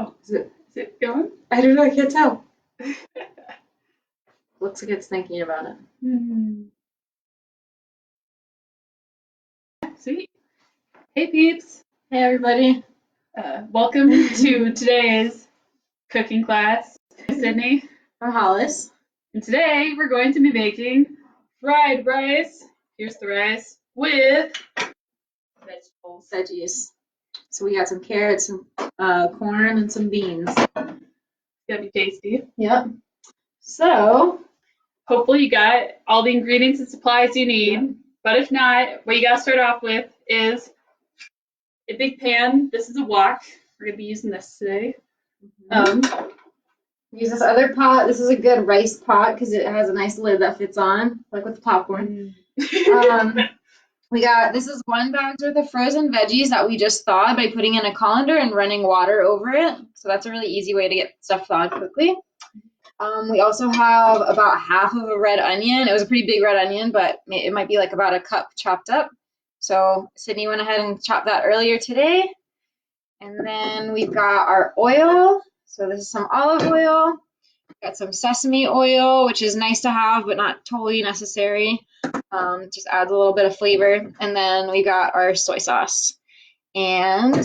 Oh, is it going? I don't know, I can't tell. Looks like it's thinking about it. Sweet. Hey peeps. Hey everybody. Welcome to today's cooking class. I'm Sydney. I'm Hollis. And today we're going to be making fried rice. Here's the rice with vegetables. Veggies. So we got some carrots, some corn, and some beans. It's gonna be tasty. Yep. So hopefully you got all the ingredients and supplies you need. Yeah. But if not, what you gotta start off with is a big pan. This is a wok. We're gonna be using this today. Use this other pot. This is a good rice pot because it has a nice lid that fits on, like with the popcorn. This is 1 bag's worth of frozen veggies that we just thawed by putting in a colander and running water over it. So that's a really easy way to get stuff thawed quickly. We also have about half of a red onion. It was a pretty big red onion, but it might be like about a cup chopped up. So Sydney went ahead and chopped that earlier today. And then we've got our oil. So this is some olive oil. Got some sesame oil, which is nice to have, but not totally necessary. Just adds a little bit of flavor. And then we got our soy sauce. And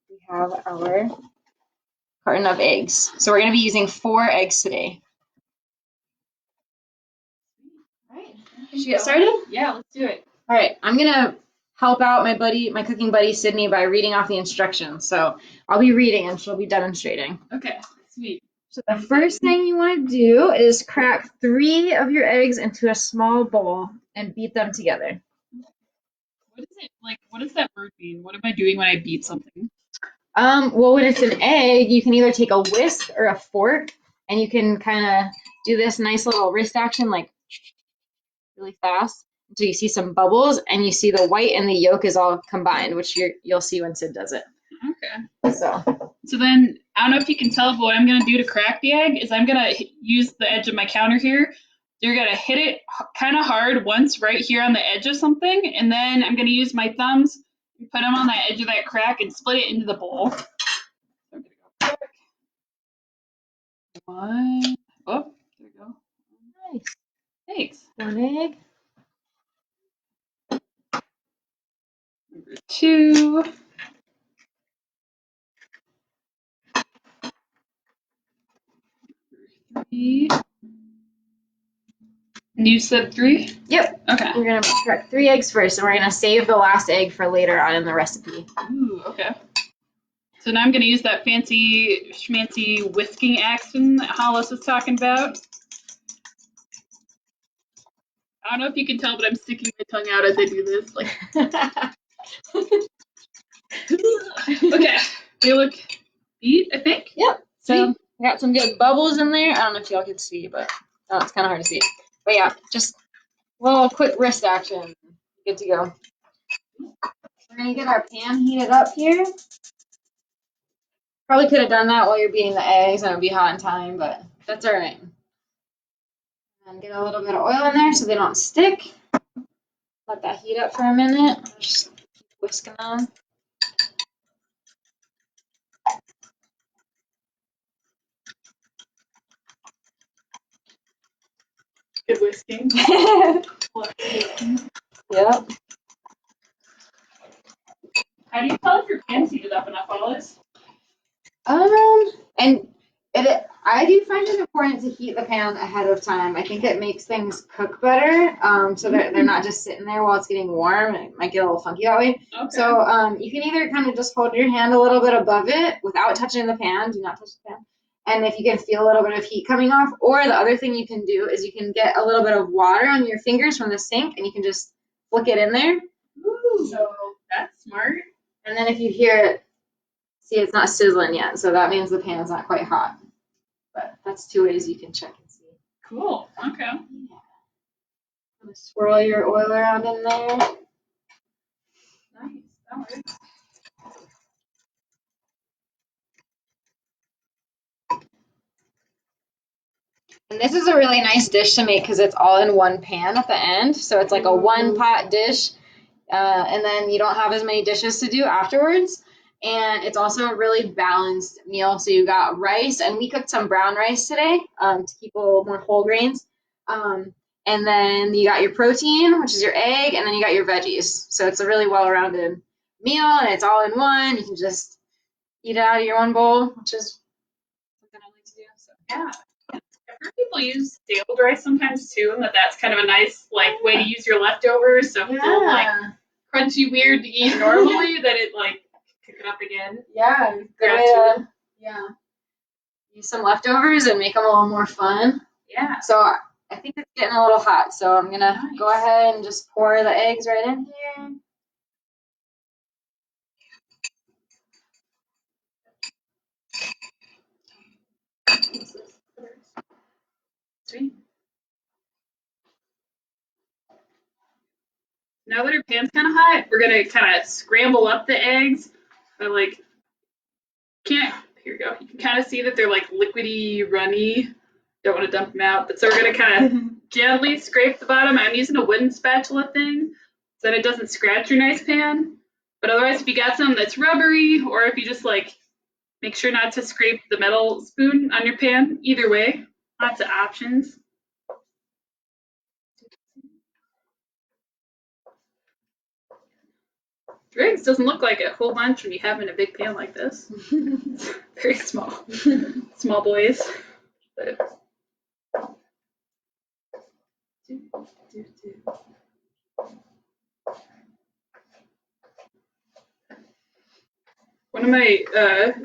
we have our carton of eggs. So we're going to be using 4 eggs today. All right. Should we get started? Yeah, let's do it. All right. I'm going to help out my cooking buddy, Sydney, by reading off the instructions. So I'll be reading and she'll be demonstrating. Okay, sweet. So the first thing you want to do is crack 3 of your eggs into a small bowl and beat them together. What is it like? What does that word mean? What am I doing when I beat something? Well, when it's an egg, you can either take a whisk or a fork, and you can kind of do this nice little wrist action, like really fast, until you see some bubbles, and you see the white and the yolk is all combined, which you'll see when Sid does it. Okay. So then, I don't know if you can tell, but what I'm going to do to crack the egg is I'm going to use the edge of my counter here. You're going to hit it kind of hard once right here on the edge of something, and then I'm going to use my thumbs and put them on the edge of that crack and split it into the bowl. So I'm going to go quick. 1. Oh, there we go. Nice. Thanks. 1 egg. Number 2. Number 3. And you said 3? Yep. Okay. We're going to crack 3 eggs first, and we're going to save the last egg for later on in the recipe. Ooh, okay. So now I'm going to use that fancy schmancy whisking action that Hollis was talking about. I don't know if you can tell, but I'm sticking my tongue out as I do this. Like, okay, they look beat, I think. Yep. So we got some good bubbles in there. I don't know if y'all can see, but it's kind of hard to see. But yeah, just a little quick wrist action. Good to go. We're gonna get our pan heated up here. Probably could have done that while you're beating the eggs, and it would be hot in time, but that's all right. And get a little bit of oil in there so they don't stick. Let that heat up for a minute. Just keep whisking them. Good whisking. Yep. How do you tell if your pan's heated up enough, Hollis? And I do find it important to heat the pan ahead of time. I think it makes things cook better, so they're not just sitting there while it's getting warm. It might get a little funky that way. Okay. So you can either kind of just hold your hand a little bit above it without touching the pan. Do not touch the pan. And if you can feel a little bit of heat coming off, or the other thing you can do is you can get a little bit of water on your fingers from the sink, and you can just flick it in there. Ooh, so that's smart. And then if you hear it, see, it's not sizzling yet, so that means the pan's not quite hot. But that's 2 ways you can check and see. Cool. Okay. Yeah. I'm gonna swirl your oil around in there. Nice. That works. And this is a really nice dish to make because it's all in one pan at the end. So it's like a 1-pot dish, and then you don't have as many dishes to do afterwards. And it's also a really balanced meal. So you got rice, and we cooked some brown rice today to keep a little more whole grains. And then you got your protein, which is your egg, and then you got your veggies. So it's a really well-rounded meal, and it's all in one. You can just eat it out of your one bowl, which is something I like to do. So. Yeah. I've heard people use stale rice sometimes too, and that's kind of a nice way to use your leftovers. So if it's a little crunchy weird to eat normally, then it pick it up again. Yeah, good way to use some leftovers and make them a little more fun. Yeah. So I think it's getting a little hot, so I'm gonna go ahead and just pour the eggs right in here. Sweet. Now that our pan's kind of hot, we're gonna kind of scramble up the eggs. But here we go. You can kind of see that they're liquidy, runny. Don't want to dump them out, but so we're gonna kind of gently scrape the bottom. I'm using a wooden spatula thing so that it doesn't scratch your nice pan. But otherwise, if you got some that's rubbery, or if you just make sure not to scrape the metal spoon on your pan. Either way, lots of options. Eggs doesn't look like a whole bunch when you have them in a big pan like this. Very small. Small boys. But... One of my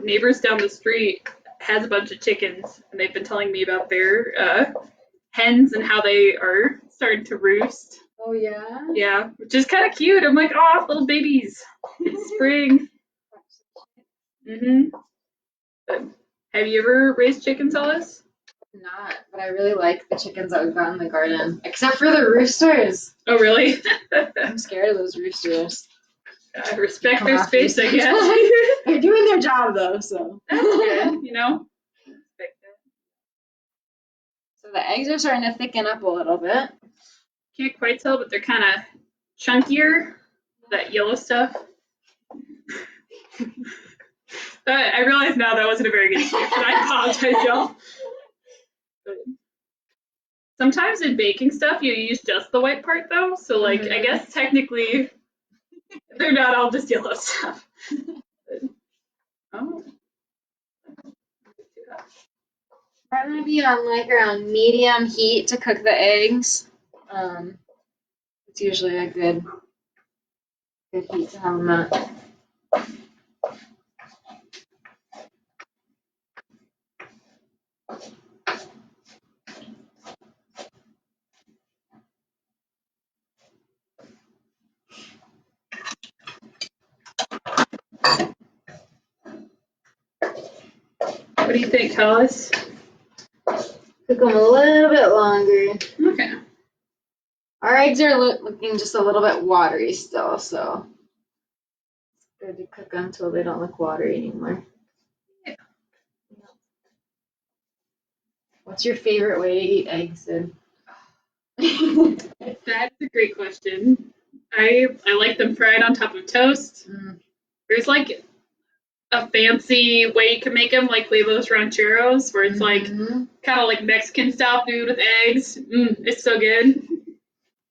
neighbors down the street has a bunch of chickens, and they've been telling me about their hens and how they are starting to roost. Oh, yeah? Yeah, which is kind of cute. I'm like, oh, little babies. It's spring. But have you ever raised chickens, Alice? Not, but I really like the chickens that we've got in the garden. Except for the roosters. Oh, really? I'm scared of those roosters. I respect their space, I guess. They're doing their job, though, so. That's good, So the eggs are starting to thicken up a little bit. Can't quite tell, but they're kind of chunkier, that yellow stuff. I realize now that wasn't a very good description. I apologize, y'all. But sometimes in baking stuff, you use just the white part, though. So, I guess technically, they're not all just yellow stuff. But, oh. I'm gonna be on around medium heat to cook the eggs. It's usually a good heat to have them at. What do you think, Alice? Cook them a little bit longer. Okay. Our eggs are looking just a little bit watery still, so it's good to cook them until they don't look watery anymore. Yeah. What's your favorite way to eat eggs, Sid? That's a great question. I like them fried on top of toast. There's a fancy way you can make them, like huevos rancheros, where it's kind of like Mexican style food with eggs. It's so good.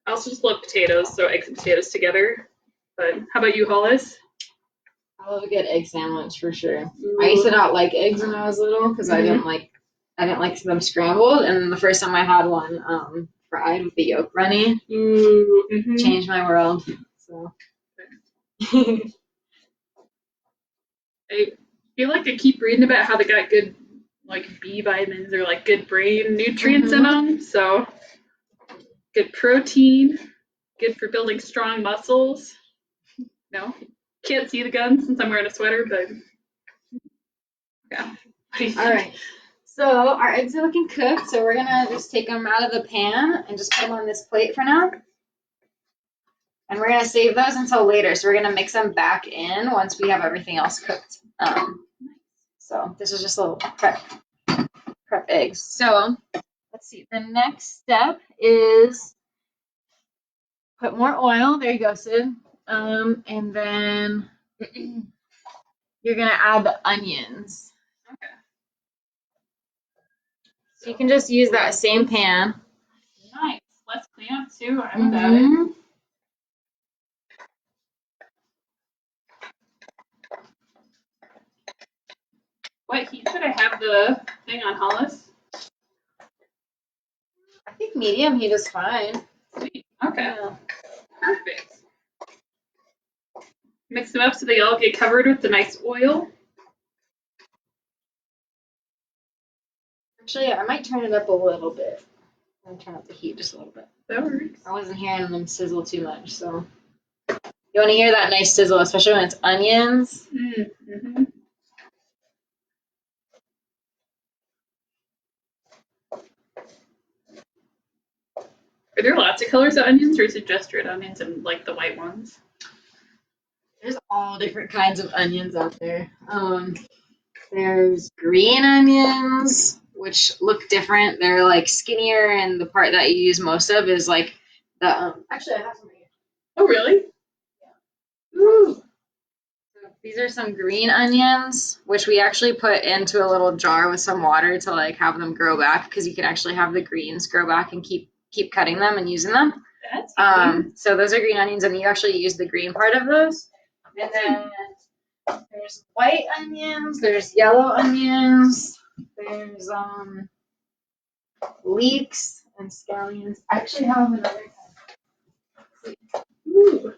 I also just love potatoes, so eggs and potatoes together. But how about you, Hollis? I love a good egg sandwich for sure. Ooh. I used to not like eggs when I was little because I didn't like them scrambled, and the first time I had one fried with the yolk runny, changed my world. So. I feel like I keep reading about how they got good B vitamins or good brain nutrients in them. So good protein, good for building strong muscles. No, can't see the gun since I'm wearing a sweater, but yeah. All right. So our eggs are looking cooked, so we're gonna just take them out of the pan and just put them on this plate for now. And we're gonna save those until later. So we're gonna mix them back in once we have everything else cooked. So this is just a little prep eggs. So let's see. The next step is put more oil. There you go, Sid. And then you're gonna add the onions. Okay. So you can just use that same pan. Nice. Let's clean up too. I'm about it. Mhm. What heat should I have the thing on, Hollis? I think medium heat is fine. Sweet. Okay. Yeah. Perfect. Mix them up so they all get covered with the nice oil. Actually, I might turn it up a little bit. I'm gonna turn up the heat just a little bit. That works. I wasn't hearing them sizzle too much, so you want to hear that nice sizzle, especially when it's onions. Mm-hmm. Are there lots of colors of onions, or is it just red onions and like the white ones? There's all different kinds of onions out there. There's green onions, which look different. They're like skinnier, and the part that you use most of is like the. Actually, I have some right here. Oh, really? Yeah. Ooh. So these are some green onions, which we actually put into a little jar with some water to like have them grow back, because you can actually have the greens grow back and keep cutting them and using them. That's easy. So those are green onions, and you actually use the green part of those. And then there's white onions, there's yellow onions, there's leeks and scallions. I actually have another kind. Ooh.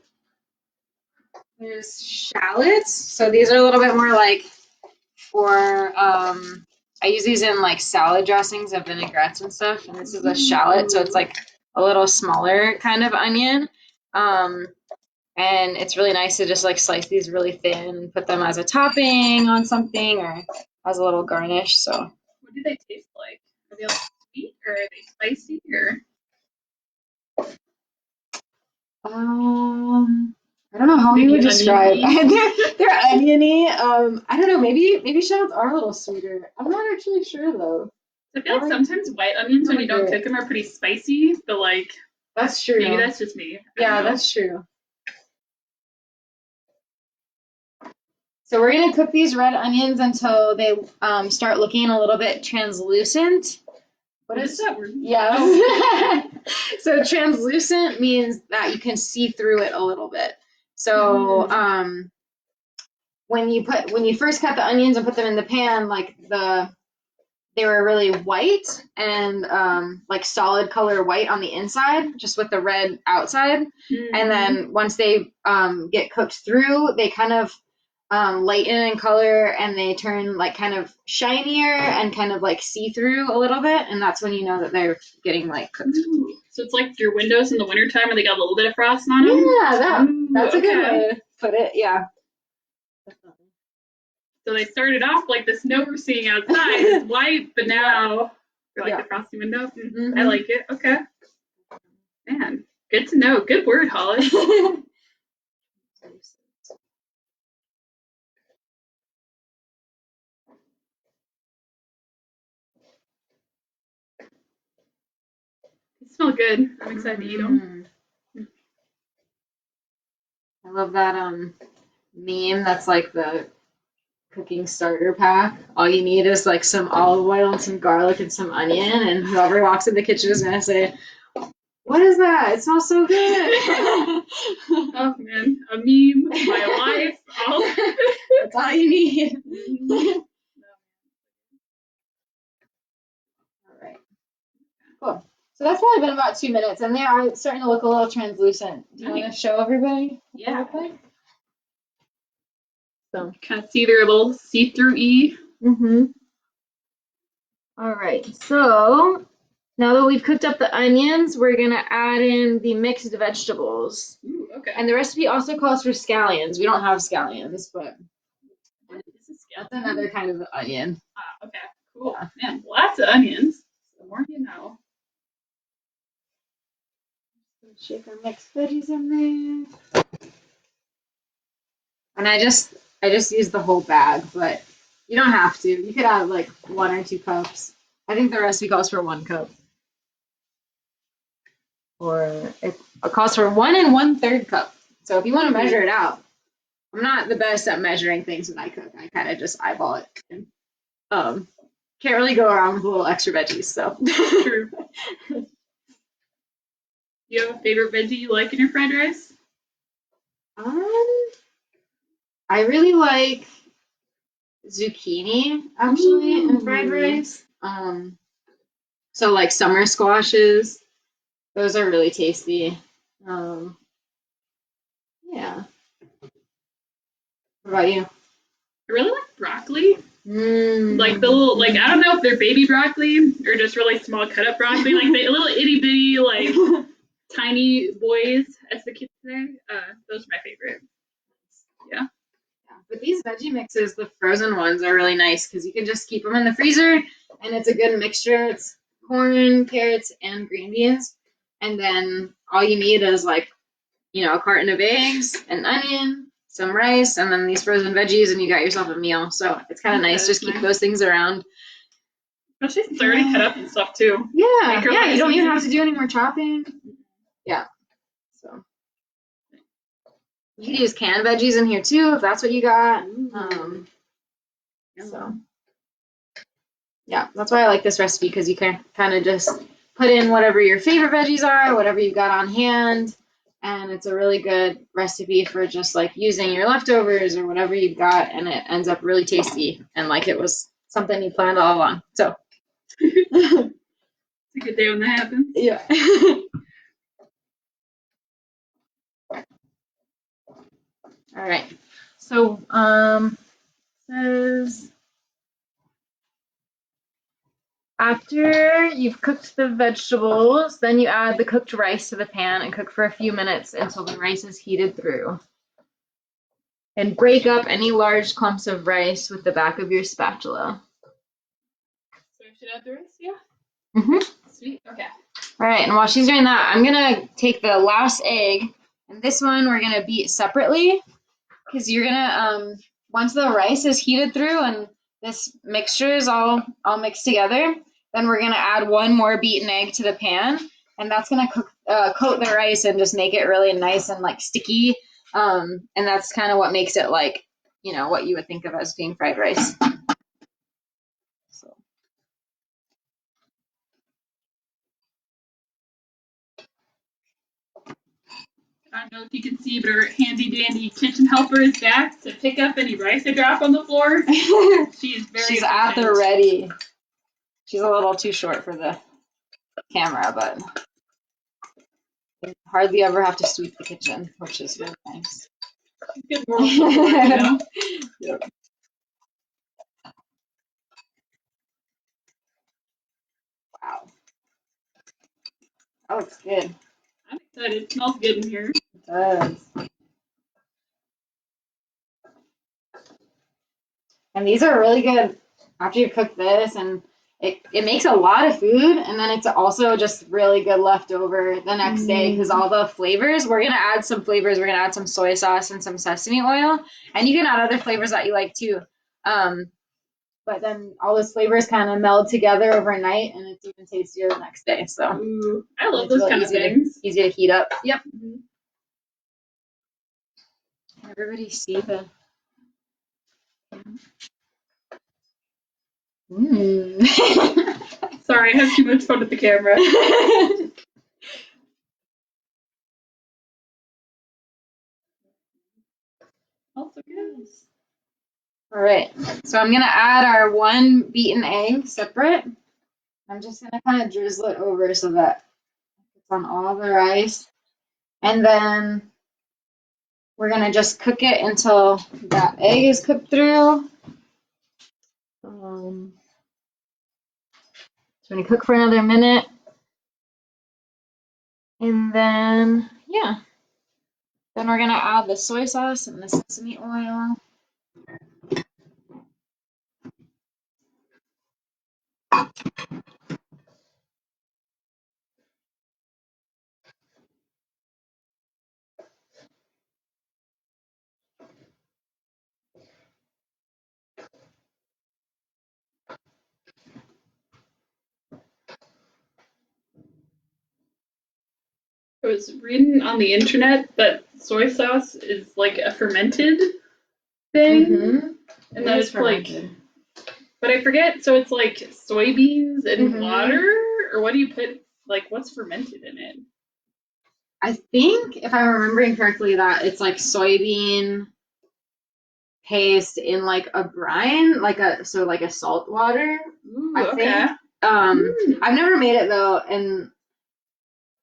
There's shallots. So these are a little bit more like for I use these in like salad dressings and vinaigrettes and stuff. And this is a shallot, so it's like a little smaller kind of onion. And it's really nice to just like slice these really thin and put them as a topping on something or as a little garnish. So What do they taste like? Are they like sweet or are they spicy or? I don't know how you would describe. Oniony? They're oniony. I don't know. Maybe shallots are a little sweeter. I'm not actually sure though. I feel like sometimes white onions, when you don't cook them, are pretty spicy, but like that's true. maybe that's just me. Yeah, that's true. So we're gonna cook these red onions until they start looking a little bit translucent. What is that word? Yeah. So translucent means that you can see through it a little bit. So when you first cut the onions and put them in the pan, like they were really white and like solid color white on the inside, just with the red outside. Mm-hmm. And then once they get cooked through, they kind of lighten in color and they turn like kind of shinier and kind of like see-through a little bit, and that's when you know that they're getting like cooked. Ooh. So it's like your windows in the wintertime where they got a little bit of frosting on them? Yeah, that's a good way to put it, yeah. So they started off like the snow we're seeing outside is white, but now they're like the frosty window. Mm-hmm. I like it. Okay. Man, good to know. Good word, Holly. They smell good. I'm excited to eat them. I love that meme that's like the cooking starter pack. All you need is like some olive oil and some garlic and some onion, and whoever walks in the kitchen is gonna say, "What is that? It smells so good." Oh man, a meme, my life, all that's all you need. All right, cool. So that's probably been about 2 minutes, and they are starting to look a little translucent. Do you want to show everybody? Yeah. So kind of see their little see-through-y. All right, so now that we've cooked up the onions, we're gonna add in the mixed vegetables. Ooh, okay. And the recipe also calls for scallions. We don't have scallions, but that's another kind of onion. Ah, okay, cool. Yeah. Man, lots of onions. The more you know. Shake our mixed veggies in there. And I just use the whole bag, but you don't have to. You could add like 1 or 2 cups. I think the recipe calls for 1 cup. Or it calls for 1 1/3 cup. So if you want to measure it out. I'm not the best at measuring things when I cook. I kind of just eyeball it. And, can't really go around with a little extra veggies, so. True. You have a favorite veggie you like in your fried rice? I really like zucchini actually in fried rice. So like summer squashes, those are really tasty. Yeah. What about you? I really like broccoli. Mm. Like the little, like, I don't know if they're baby broccoli or just really small cut up broccoli, like the little itty bitty, like tiny boys, as the kids say. Those are my favorite. Yeah. But these veggie mixes, the frozen ones, are really nice because you can just keep them in the freezer and it's a good mixture. It's corn, carrots, and green beans. And then all you need is like, a carton of eggs, an onion, some rice, and then these frozen veggies, and you got yourself a meal. So it's kind of nice. Just keep those things around. Especially it's already cut up and stuff too. Yeah, you don't even have to do any more chopping. Yeah. So you can use canned veggies in here too if that's what you got. So yeah, that's why I like this recipe because you can kind of just put in whatever your favorite veggies are, whatever you got on hand, and it's a really good recipe for just like using your leftovers or whatever you've got, and it ends up really tasty and like it was something you planned all along. So it's a good day when that happens. Yeah. All right. So says after you've cooked the vegetables, then you add the cooked rice to the pan and cook for a few minutes until the rice is heated through. And break up any large clumps of rice with the back of your spatula. So I should add the rice, yeah? Mm-hmm. Sweet, okay. All right, and while she's doing that, I'm gonna take the last egg, and this one we're gonna beat separately, because you're gonna, once the rice is heated through and this mixture is all mixed together, then we're gonna add one more beaten egg to the pan, and that's gonna coat the rice and just make it really nice and like sticky. And that's kind of what makes it like, what you would think of as being fried rice. So. I don't know if you can see, but our handy dandy kitchen helper is back to pick up any rice I drop on the floor. She's She's at the ready. She's a little too short for the camera, but you hardly ever have to sweep the kitchen, which is really nice. Good moral support, Yep. Wow. That looks good. I'm excited. It smells good in here. It does. And these are really good after you cook this, and it makes a lot of food, and then it's also just really good leftover the next day because all the flavors, we're going to add some flavors. We're going to add some soy sauce and some sesame oil, and you can add other flavors that you like too. But then all those flavors kind of meld together overnight, and it's even tastier the next day. So ooh, I love those kind of things. Easy to heat up. Yep. Mm-hmm. Everybody see the. Sorry, I have too much fun with the camera. Also good. All right, so I'm gonna add our one beaten egg separate. I'm just gonna kind of drizzle it over so that it's on all the rice. And then we're gonna just cook it until that egg is cooked through. So we're gonna cook for another minute. And then, yeah. Then we're gonna add the soy sauce and the sesame oil. I was reading on the internet that soy sauce is like a fermented thing, Mhm. and then it's like, but I forget. So it's like soybeans and water, or what do you put? Like, what's fermented in it? I think if I'm remembering correctly, that it's like soybean paste in like a brine, like a salt water. Ooh, I okay. think. I've never made it though, and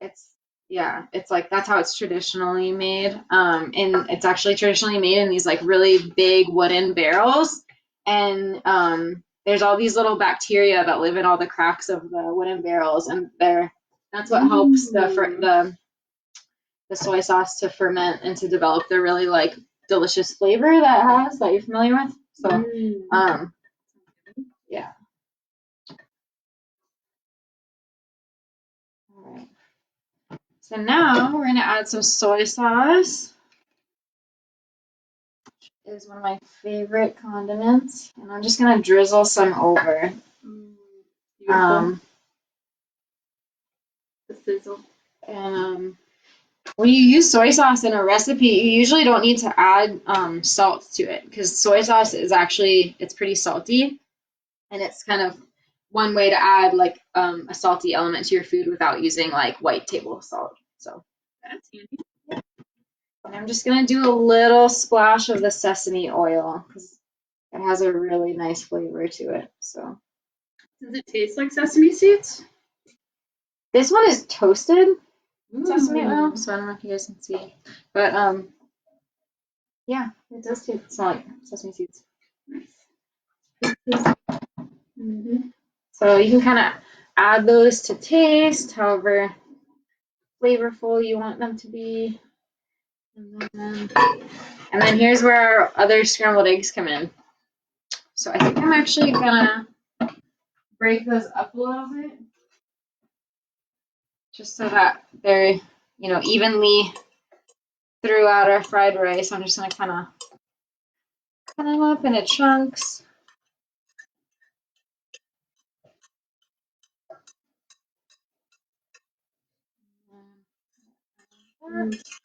it's like that's how it's traditionally made. And it's actually traditionally made in these like really big wooden barrels, and there's all these little bacteria that live in all the cracks of the wooden barrels, and that's what helps the soy sauce to ferment and to develop the really like delicious flavor that it has that you're familiar with. So, yeah. All right. So now we're gonna add some soy sauce. It is one of my favorite condiments, and I'm just gonna drizzle some over. Beautiful. The sizzle. When you use soy sauce in a recipe, you usually don't need to add salt to it because soy sauce is actually it's pretty salty, and it's kind of one way to add like a salty element to your food without using like white table salt. So that's handy. And I'm just gonna do a little splash of the sesame oil because it has a really nice flavor to it. So does it taste like sesame seeds? This one is toasted sesame oil, so I don't know if you guys can see, but yeah, it does smell like sesame seeds. Nice. So you can kind of add those to taste, however flavorful you want them to be. And then here's where our other scrambled eggs come in. So I think I'm actually gonna break those up a little bit, just so that they're, evenly throughout our fried rice. I'm just gonna kind of cut them up into chunks.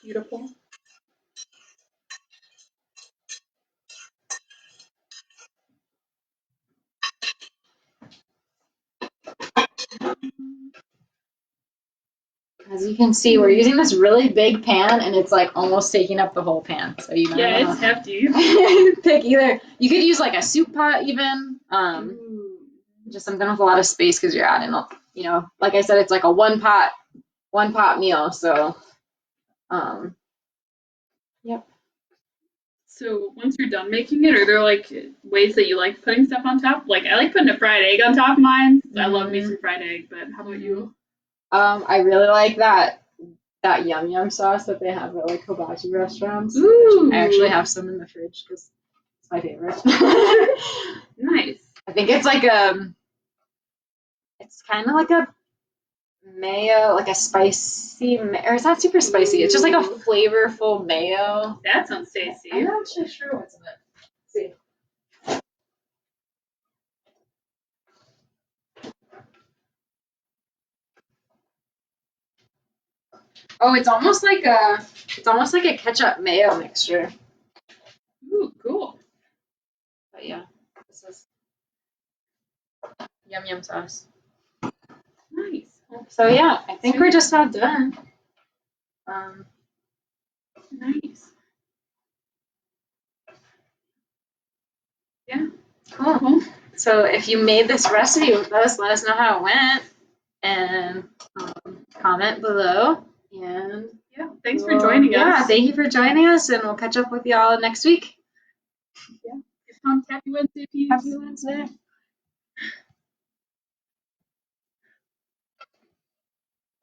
Beautiful. As you can see, we're using this really big pan, and it's like almost taking up the whole pan. So it's hefty. Pick either. You could use like a soup pot even, just something with a lot of space because you're adding, like I said, it's like a one pot meal. So, yep. So once you're done making it, are there like ways that you like putting stuff on top? Like I like putting a fried egg on top of mine. I love me some fried egg, but how about you? I really like that yum yum sauce that they have at like hibachi restaurants. Ooh. I actually have some in the fridge because it's my favorite. Nice. I think it's like it's kind of like a mayo, like a spicy, or it's not super spicy. It's just like a flavorful mayo. That sounds tasty. I'm not actually sure what's in it. Let's see. Oh, it's almost like a ketchup mayo mixture. Ooh, cool. But yeah, this is yum yum sauce. Nice. So yeah, I think we're just about done. Nice. Yeah. Cool. So if you made this recipe with us, let us know how it went, and comment below. And yeah, thanks for joining us. Yeah, thank you for joining us, and we'll catch up with y'all next week. Yeah. Happy Wednesday, peeps. Happy Wednesday.